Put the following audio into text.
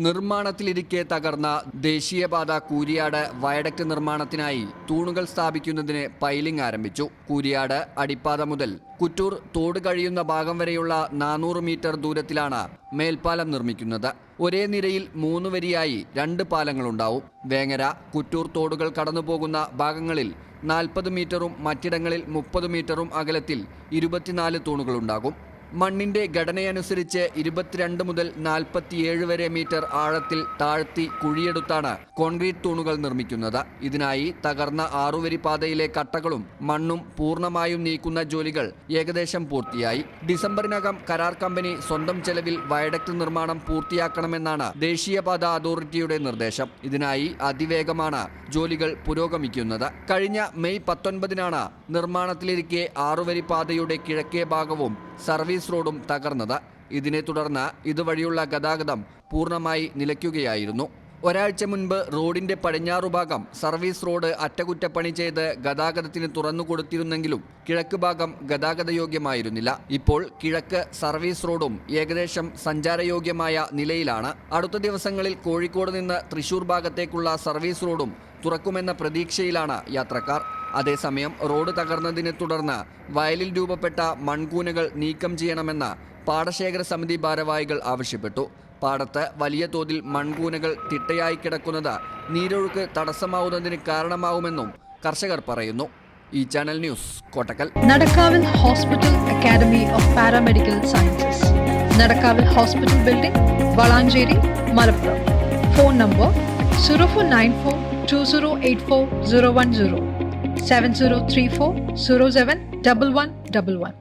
നിർമ്മാണത്തിലിരിക്കെ തകർന്ന ദേശീയപാത കൂരിയാട് വയഡക്ട് നിർമ്മാണത്തിനായി തൂണുകൾ സ്ഥാപിക്കുന്നതിന് പൈലിംഗ് ആരംഭിച്ചു. കൂരിയാട് അടിപ്പാത മുതൽ കുറ്റൂർ തോട് കഴിയുന്ന ഭാഗം വരെയുള്ള 400 മീറ്റർ ദൂരത്തിലാണ് മേൽപ്പാലം നിർമ്മിക്കുന്നത്. ഒരേ നിരയിൽ 3 വരിയായി 2 പാലങ്ങളുണ്ടാവും. വേങ്ങര കുറ്റൂർ തോടുകൾ കടന്നുപോകുന്ന ഭാഗങ്ങളിൽ 40 മീറ്ററും മറ്റിടങ്ങളിൽ 30 മീറ്ററും അകലത്തിൽ 24 തൂണുകളുണ്ടാകും. മണ്ണിന്റെ ഘടനയനുസരിച്ച് 22 മുതൽ 47 വരെ മീറ്റർ ആഴത്തിൽ താഴ്ത്തി കുഴിയെടുത്താണ് കോൺക്രീറ്റ് തൂണുകൾ നിർമ്മിക്കുന്നത്. ഇതിനായി തകർന്ന 6 വരി പാതയിലെ കട്ടകളും മണ്ണും പൂർണ്ണമായും നീക്കുന്ന ജോലികൾ ഏകദേശം പൂർത്തിയായി. ഡിസംബറിനകം കരാർ കമ്പനി സ്വന്തം ചെലവിൽ വയഡക്ട് നിർമ്മാണം പൂർത്തിയാക്കണമെന്നാണ് ദേശീയപാത അതോറിറ്റിയുടെ നിർദ്ദേശം. ഇതിനായി അതിവേഗമാണ് ജോലികൾ പുരോഗമിക്കുന്നത്. കഴിഞ്ഞ മെയ് 19-നാണ് നിർമ്മാണത്തിലിരിക്കെ 6 വരി പാതയുടെ കിഴക്കേ ഭാഗവും സർവീസ് റോഡും തകർന്നത്. ഇതിനെ തുടർന്ന് ഇതുവഴിയുള്ള ഗതാഗതം പൂർണ്ണമായി നിലയ്ക്കുകയായിരുന്നു. ഒരാഴ്ച മുൻപ് റോഡിന്റെ പടിഞ്ഞാറുഭാഗം സർവീസ് റോഡ് അറ്റകുറ്റപ്പണി ചെയ്ത് ഗതാഗതത്തിന് തുറന്നുകൊടുത്തിരുന്നെങ്കിലും കിഴക്ക് ഭാഗം ഗതാഗതയോഗ്യമായിരുന്നില്ല. ഇപ്പോൾ കിഴക്ക് സർവീസ് റോഡും ഏകദേശം സഞ്ചാരയോഗ്യമായ നിലയിലാണ്. അടുത്ത ദിവസങ്ങളിൽ കോഴിക്കോട് നിന്ന് തൃശൂർ ഭാഗത്തേക്കുള്ള സർവീസ് റോഡും തുറക്കുമെന്ന പ്രതീക്ഷയിലാണ് യാത്രക്കാർ. അതേസമയം റോഡ് തകർന്നതിനെ തുടർന്ന് വയലിൽ രൂപപ്പെട്ട മൺകൂനകൾ നീക്കം ചെയ്യണമെന്ന് പാടശേഖര സമിതി ഭാരവാഹികൾ ആവശ്യപ്പെട്ടു. പാടത്ത് വലിയ തോതിൽ മൺകൂനകൾ തിട്ടയായി കിടക്കുന്നത് നീരൊഴുക്ക് തടസ്സമാവുന്നതിന് കാരണമാവുമെന്നും കർഷകർ പറയുന്നു. ഈ ചാനൽ ന്യൂസ് കോട്ടക്കൽ. നടക്കാവിൽ hospital academy of paramedical sciences, നടക്കാവിൽ hospital building, Valanchery, Malappuram. Phone number 04942084 010 7034 07 1111.